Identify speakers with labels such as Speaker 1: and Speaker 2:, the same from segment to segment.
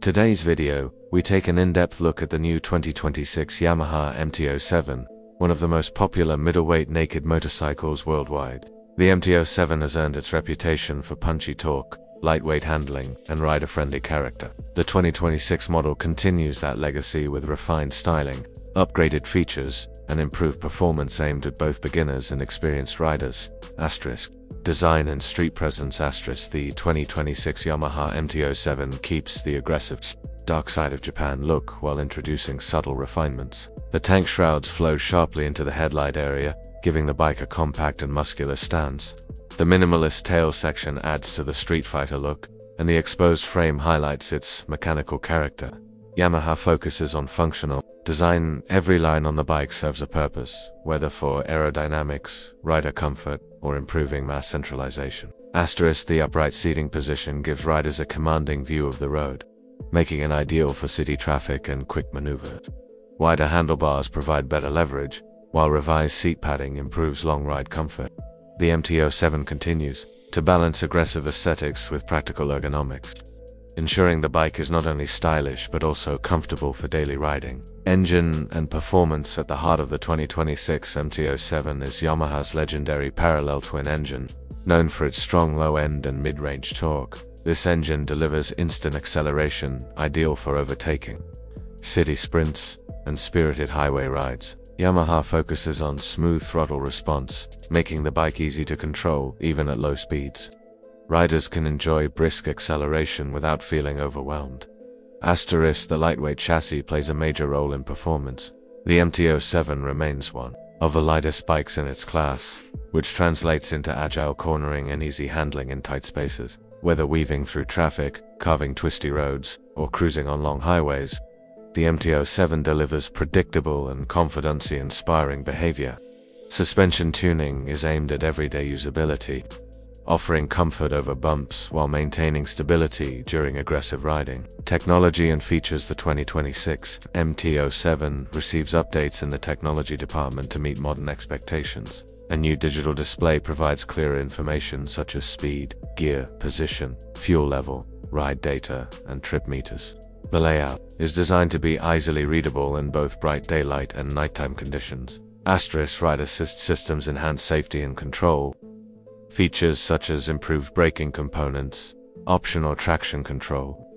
Speaker 1: Today's video, we take an in-depth look at the new 2026 Yamaha MT-07, one of the most popular middleweight naked motorcycles worldwide. The MT-07 has earned its reputation for punchy torque, lightweight handling, and rider-friendly character. The 2026 model continues that legacy with refined styling, upgraded features, and improved performance aimed at both beginners and experienced riders. Design and street presence. The 2026 Yamaha MT-07 keeps the aggressive, dark side of Japan look while introducing subtle refinements. The tank shrouds flow sharply into the headlight area, giving the bike a compact and muscular stance. The minimalist tail section adds to the street fighter look, and the exposed frame highlights its mechanical character. Yamaha focuses on functional design. Every line on the bike serves a purpose, whether for aerodynamics, rider comfort, or improving mass centralization. The upright seating position gives riders a commanding view of the road, making it ideal for city traffic and quick maneuvers. Wider handlebars provide better leverage, while revised seat padding improves long ride comfort. The MT-07 continues to balance aggressive aesthetics with practical ergonomics, ensuring the bike is not only stylish but also comfortable for daily riding. Engine and performance. At the heart of the 2026 MT-07 is Yamaha's legendary parallel twin engine, known for its strong low-end and mid-range torque. This engine delivers instant acceleration, ideal for overtaking, city sprints, and spirited highway rides. Yamaha focuses on smooth throttle response, making the bike easy to control even at low speeds. Riders can enjoy brisk acceleration without feeling overwhelmed. The lightweight chassis plays a major role in performance. The MT-07 remains one of the lightest bikes in its class, which translates into agile cornering and easy handling in tight spaces. Whether weaving through traffic, carving twisty roads, or cruising on long highways, the MT-07 delivers predictable and confidence-inspiring behavior. Suspension tuning is aimed at everyday usability, offering comfort over bumps while maintaining stability during aggressive riding. Technology and features. The 2026 MT-07 receives updates in the technology department to meet modern expectations. A new digital display provides clearer information such as speed, gear, position, fuel level, ride data, and trip meters. The layout is designed to be easily readable in both bright daylight and nighttime conditions. Ride assist systems enhance safety and control. Features such as improved braking components, optional traction control,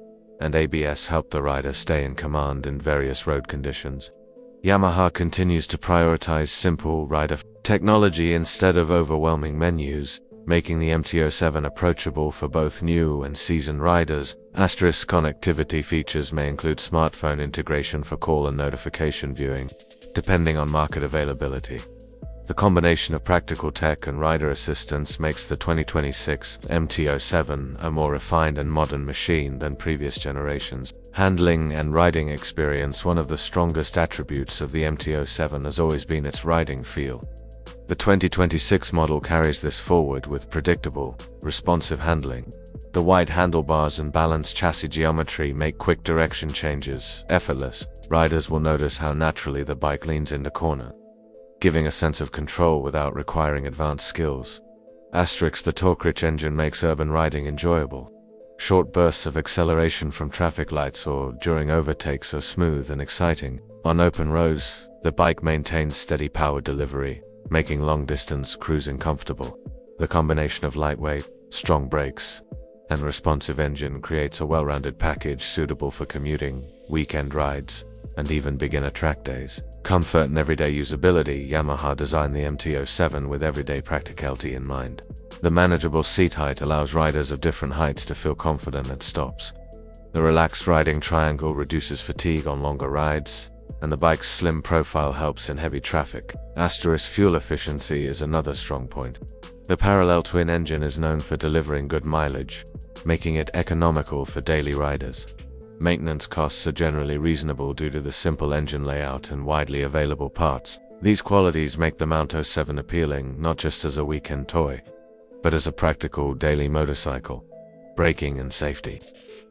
Speaker 1: and ABS help the rider stay in command in various road conditions. Yamaha continues to prioritize simple rider technology instead of overwhelming menus, making the MT-07 approachable for both new and seasoned riders. Connectivity features may include smartphone integration for call and notification viewing, depending on market availability. The combination of practical tech and rider assistance makes the 2026 MT-07 a more refined and modern machine than previous generations. Handling and riding experience. One of the strongest attributes of the MT-07 has always been its riding feel. The 2026 model carries this forward with predictable, responsive handling. The wide handlebars and balanced chassis geometry make quick direction changes effortless. Riders will notice how naturally the bike leans into corner, giving a sense of control without requiring advanced skills. The torque-rich engine makes urban riding enjoyable. Short bursts of acceleration from traffic lights or during overtakes are smooth and exciting. On open roads, the bike maintains steady power delivery, making long-distance cruising comfortable. The combination of lightweight, strong brakes, and responsive engine creates a well-rounded package suitable for commuting, weekend rides, and even beginner track days. Comfort and everyday usability. Yamaha designed the MT-07 with everyday practicality in mind. The manageable seat height allows riders of different heights to feel confident at stops. The relaxed riding triangle reduces fatigue on longer rides, and the bike's slim profile helps in heavy traffic. Fuel efficiency is another strong point. The parallel twin engine is known for delivering good mileage, making it economical for daily riders. Maintenance costs are generally reasonable due to the simple engine layout and widely available parts. These qualities make the MT-07 appealing not just as a weekend toy, but as a practical daily motorcycle. Braking and safety.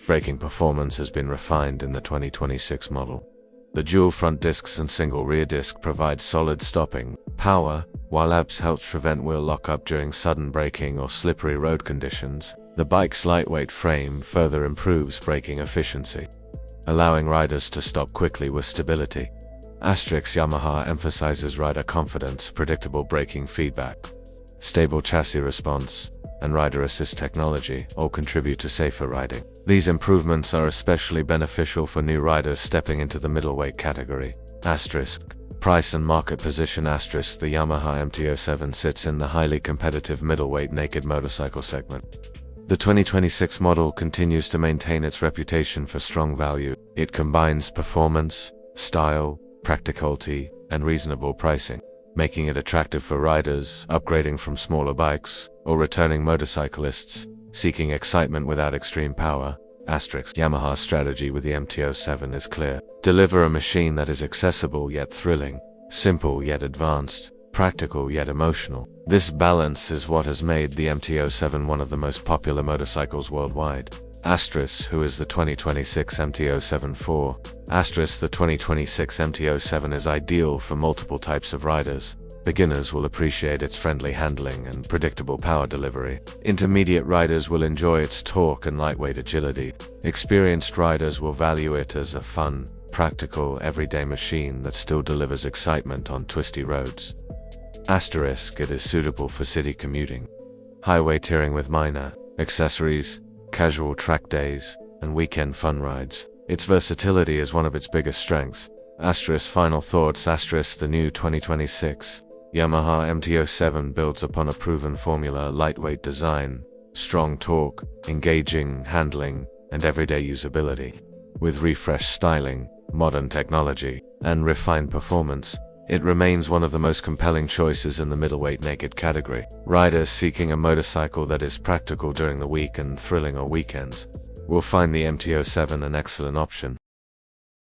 Speaker 1: Braking performance has been refined in the 2026 model. The dual front discs and single rear disc provide solid stopping power, while ABS helps prevent wheel lockup during sudden braking or slippery road conditions. The bike's lightweight frame further improves braking efficiency. allowing riders to stop quickly with stability. Asterisk Yamaha emphasizes rider confidence, predictable braking feedback, stable chassis response, and rider assist technology all contribute to safer riding. These improvements are especially beneficial for new riders stepping into the middleweight category. Asterisk price and market position. Asterisk the Yamaha MT-07 sits in the highly competitive middleweight naked motorcycle segment. The 2026 model continues to maintain its reputation for strong value. It combines performance, style, practicality, and reasonable pricing, making it attractive for riders upgrading from smaller bikes or returning motorcyclists seeking excitement without extreme power. Asterisk Yamaha's strategy with the MT-07 is clear. Deliver a machine that is accessible yet thrilling, simple yet advanced, practical yet emotional. This balance is what has made the MT-07 one of the most popular motorcycles worldwide. Asterisk who is the 2026 MT-07 for? Asterisk the 2026 MT-07 is ideal for multiple types of riders. Beginners will appreciate its friendly handling and predictable power delivery. Intermediate riders will enjoy its torque and lightweight agility. Experienced riders will value it as a fun, practical, everyday machine that still delivers excitement on twisty roads. Asterisk it is suitable for city commuting, highway touring with minor accessories, casual track days, and weekend fun rides. Its versatility is one of its biggest strengths. Asterisk final thoughts. Asterisk the new 2026 Yamaha MT-07 builds upon a proven formula: lightweight design, strong torque, engaging handling, and everyday usability. With refreshed styling, modern technology, and refined performance, it remains one of the most compelling choices in the middleweight naked category. Riders seeking a motorcycle that is practical during the week and thrilling on weekends will find the MT-07 an excellent option.